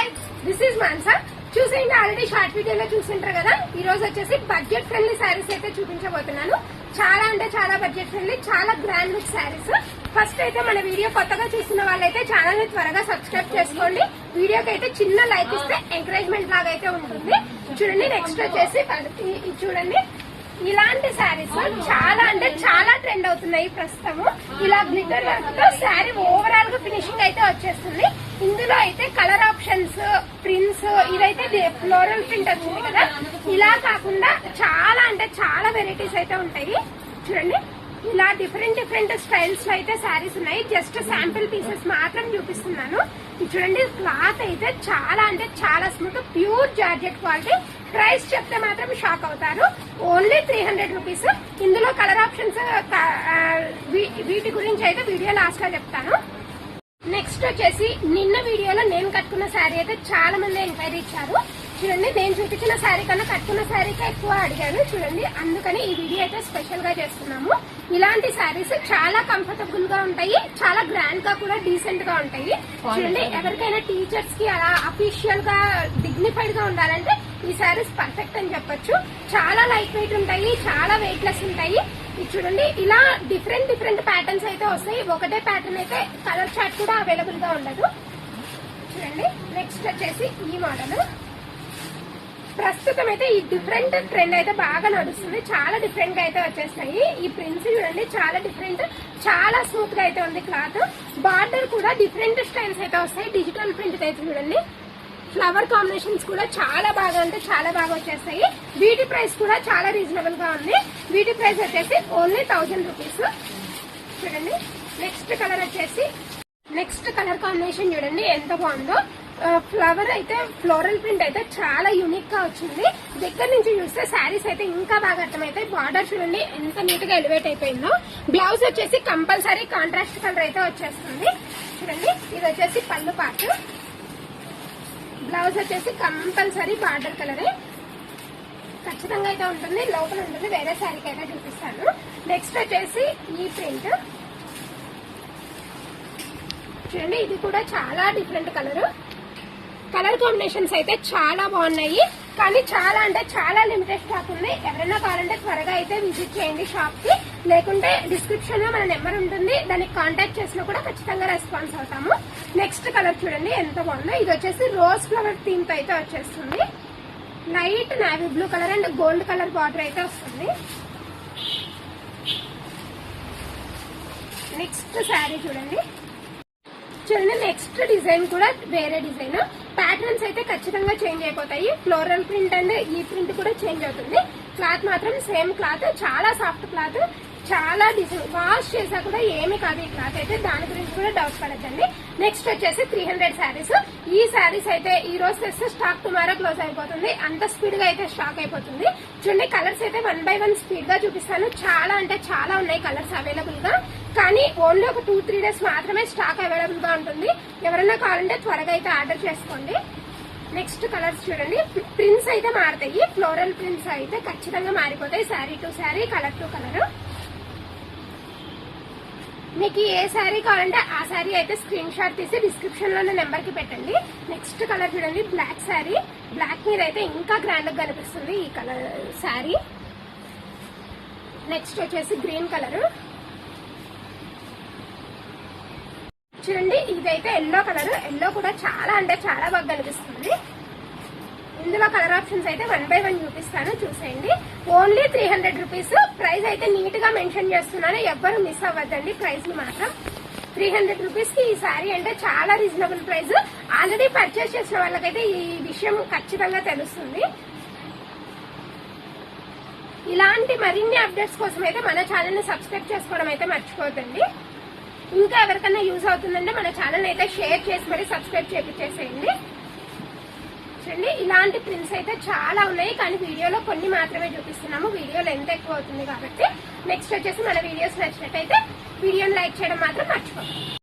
Hi, this is Mansa. చూసేయండి, already short వీడియోలో చూసింటారు కదా. ఈ రోజు వచ్చేసి బడ్జెట్ ఫ్రెండ్లీ శారీస్ అయితే చూపించబోతున్నాను. చాలా అంటే చాలా బడ్జెట్ ఫ్రెండ్లీ, చాలా గ్రాండ్ లుక్ శారీస్. ఫస్ట్ అయితే మన వీడియో కొత్తగా చూస్తున్న వాళ్ళైతే ఛానల్ ని త్వరగా సబ్స్క్రైబ్ చేసుకోండి. వీడియోకి అయితే చిన్న లైక్ ఇస్తే ఎంకరేజ్మెంట్ లాగా అయితే ఉంటుంది. చూడండి, నెక్స్ట్ వచ్చేసి చూడండి, ఇలాంటి శారీస్ చాలా అంటే చాలా ట్రెండ్ అవుతున్నాయి ప్రస్తుతము. ఇలా గ్లిటర్ వర్క్ తో శారీ ఓవరాల్ గా ఫినిషింగ్ అయితే వచ్చేస్తుంది. ఇందులో అయితే కలర్ ఆప్షన్స్, ప్రింట్స్, ఇదైతే ఫ్లోరల్ ప్రింట్ వచ్చింది కదా. ఇలా కాకుండా చాలా అంటే చాలా వెరైటీస్ అయితే ఉంటాయి. చూడండి, ఇలా డిఫరెంట్ డిఫరెంట్ స్టైల్స్ లో అయితే శారీస్ ఉన్నాయి. జస్ట్ శాంపిల్ పీసెస్ మాత్రం చూపిస్తున్నాను. చూడండి, క్లాత్ అయితే చాలా అంటే చాలా smooth, pure georgette quality. Price చెప్తే మాత్రం షాక్ అవుతారు. Only 300 rupees. ఇందులో కలర్ ఆప్షన్స్ వీటి గురించి అయితే వీడియో లాస్ట్ గా చెప్తాను. నెక్స్ట్ వచ్చేసి నిన్న వీడియోలో నేను కట్టుకున్న శారీ అయితే చాలా మంది ఎంక్వైరీ ఇచ్చారు. చూడండి, నేను చూపించిన శారీ కన్నా కట్టుకున్న శారీకే ఎక్కువ అడిగారు. చూడండి, అందుకని ఈ వీడియో అయితే స్పెషల్ గా చేస్తున్నాము. ఇలాంటి శారీస్ చాలా కంఫర్టబుల్ గా ఉంటాయి, చాలా గ్రాండ్ గా కూడా డీసెంట్ గా ఉంటాయి. చూడండి, ఎవరికైనా టీచర్స్ కి అలా అఫీషియల్ గా డిగ్నిఫైడ్ గా ఉండాలంటే ఈ శారీస్ పర్ఫెక్ట్ అని చెప్పొచ్చు. చాలా లైట్ వెయిట్ ఉంటాయి, చాలా వెయిట్ లెస్ ఉంటాయి. ఇది చూడండి, ఇలా డిఫరెంట్ డిఫరెంట్ ప్యాటర్న్స్ అయితే వస్తాయి. ఒకటే ప్యాటర్న్ అయితే కలర్ చార్ట్ కూడా అవైలబుల్ గా ఉండదు. చూడండి, నెక్స్ట్ వచ్చేసి ఈ మోడల్. ప్రస్తుతం అయితే ఈ డిఫరెంట్ ట్రెండ్ అయితే బాగా నడుస్తుంది. చాలా డిఫరెంట్ గా అయితే వచ్చేస్తాయి. ఈ ప్రింట్స్ చూడండి, చాలా డిఫరెంట్, చాలా స్మూత్ గా అయితే ఉంది క్లాత్. బార్డర్ కూడా డిఫరెంట్ స్టైల్స్ అయితే వస్తాయి. డిజిటల్ ప్రింట్ అయితే చూడండి, ఫ్లవర్ కాంబినేషన్స్ కూడా చాలా బాగా అంటే చాలా బాగా వచ్చేస్తాయి. వీటి ప్రైస్ కూడా చాలా రీజనబుల్ గా ఉంది. వీటి ప్రైస్ వచ్చేసి ఓన్లీ 1000 రూపీస్. చూడండి, నెక్స్ట్ కలర్ వచ్చేసి, నెక్స్ట్ కలర్ కాంబినేషన్ చూడండి ఎంత బాగుందో. ఫ్లవర్ అయితే ఫ్లోరల్ ప్రింట్ అయితే చాలా యూనిక్ గా వచ్చింది. దగ్గర నుంచి చూస్తే శారీస్ అయితే ఇంకా బాగా అర్థమవుతాయి. బార్డర్ చూడండి ఎంత నీట్ గా ఎలివేట్ అయిపోయిందో. బ్లౌజ్ వచ్చేసి కంపల్సరీ కాంట్రాస్ట్ కలర్ అయితే వచ్చేస్తుంది. చూడండి, ఇది వచ్చేసి పళ్ళు పార్ట్. బ్లౌజ్ వచ్చేసి కంపల్సరీ బార్డర్ కలరే ఖచ్చితంగా అయితే ఉంటుంది. లోపల ఉంటుంది, వేరే శారీకి అయితే చూపిస్తాను. నెక్స్ట్ వచ్చేసి ఈ ప్రింట్ చూడండి, ఇది కూడా చాలా డిఫరెంట్ కలర్. కలర్ కాంబినేషన్స్ అయితే చాలా బాగున్నాయి, కానీ చాలా అంటే చాలా లిమిటెడ్ స్టాక్ ఉంది. ఎవరైనా కావాలంటే త్వరగా అయితే విజిట్ చేయండి షాప్ కి. లేకుంటే డిస్క్రిప్షన్ లో మన నెంబర్ ఉంటుంది, దానికి కాంటాక్ట్ చేసినా కూడా ఖచ్చితంగా రెస్పాన్స్ అవుతాము. నెక్స్ట్ కలర్ చూడండి ఎంత బాగుందో. ఇది వచ్చేసి రోజ్ ఫ్లవర్ థీమ్ తో అయితే వచ్చేస్తుంది. Light navy blue colour and gold colour border అయితే వస్తుంది. నెక్స్ట్ శారీ చూడండి, నెక్స్ట్ డిజైన్ కూడా వేరే డిజైన్. ప్యాటర్న్స్ అయితే ఖచ్చితంగా చేంజ్ అయిపోతాయి. ఫ్లోరల్ ప్రింట్ అండ్ ఈ ప్రింట్ కూడా చేంజ్ అవుతుంది. క్లాత్ మాత్రం సేమ్ క్లాత్, చాలా సాఫ్ట్ క్లాత్, చాలా డిజైన్. వాష్ చేసా కూడా ఏమి కాదు ఈ క్లాత్ అయితే, దాని గురించి కూడా డౌట్ పడద్దండి. నెక్స్ట్ వచ్చేసి 300 శారీస్. ఈ శారీస్ అయితే ఈ రోజు తెస్తే స్టాక్ టుమారో క్లోజ్ అయిపోతుంది, అంత స్పీడ్ గా అయితే స్టాక్ అయిపోతుంది. చూడండి, కలర్స్ అయితే 1 by 1 స్పీడ్ గా చూపిస్తాను. చాలా అంటే చాలా ఉన్నాయి కలర్స్ అవైలబుల్ గా, కానీ ఓన్లీ ఒక 2-3 డేస్ మాత్రమే స్టాక్ అవైలబుల్ గా ఉంటుంది. ఎవరైనా కావాలంటే త్వరగా అయితే ఆర్డర్ చేసుకోండి. నెక్స్ట్ కలర్స్ చూడండి, ప్రింట్స్ అయితే మారుతాయి. ఫ్లోరల్ ప్రింట్స్ అయితే ఖచ్చితంగా మారిపోతాయి. Sari to sari, colour to colour. మీకు ఏ శారీ కావాలంటే ఆ శారీ అయితే స్క్రీన్ షాట్ తీసి డిస్క్రిప్షన్ లో నెంబర్ కి పెట్టండి. నెక్స్ట్ కలర్ చూడండి, బ్లాక్ శారీ. బ్లాక్ మీద అయితే ఇంకా గ్రాండ్ గా కనిపిస్తుంది ఈ కలర్ శారీ. నెక్స్ట్ వచ్చేసి గ్రీన్ కలర్. చూడండి, ఇదైతే ఎల్లో కలర్. ఎల్లో కూడా చాలా అంటే చాలా బాగా కనిపిస్తుంది. ఇందులో కలర్ ఆప్షన్స్ అయితే 1 by 1 చూపిస్తాను, చూసేయండి. Only 300 rupees. ప్రైస్ అయితే నీట్ గా మెన్షన్ చేస్తున్నాను, ఎవ్వరు మిస్ అవ్వద్దండి ప్రైస్ ని మాత్రం. 300 రూపీస్ కి ఈ శారీ అంటే చాలా రీజనబుల్ ప్రైస్. ఆల్రెడీ పర్చేస్ చేసిన వాళ్ళకైతే ఈ విషయం ఖచ్చితంగా తెలుస్తుంది. ఇలాంటి మరిన్ని అప్డేట్స్ కోసం అయితే మన ఛానల్ ని సబ్స్క్రైబ్ చేసుకోవడం అయితే మర్చిపోద్దండి. ఇంకా ఎవరికైనా యూజ్ అవుతుందంటే మన ఛానల్ అయితే షేర్ చేసి మరి సబ్స్క్రైబ్ చేసేయండి. చూడండి, ఇలాంటి ప్రింట్స్ అయితే చాలా ఉన్నాయి, కానీ వీడియోలో కొన్ని మాత్రమే చూపిస్తున్నాము. వీడియో లెంత్ ఎక్కువ అవుతుంది కాబట్టి. నెక్స్ట్ వచ్చేసి మన వీడియోస్ నచ్చినట్టయితే వీడియోని లైక్ చేయడం మాత్రం మర్చిపోకండి.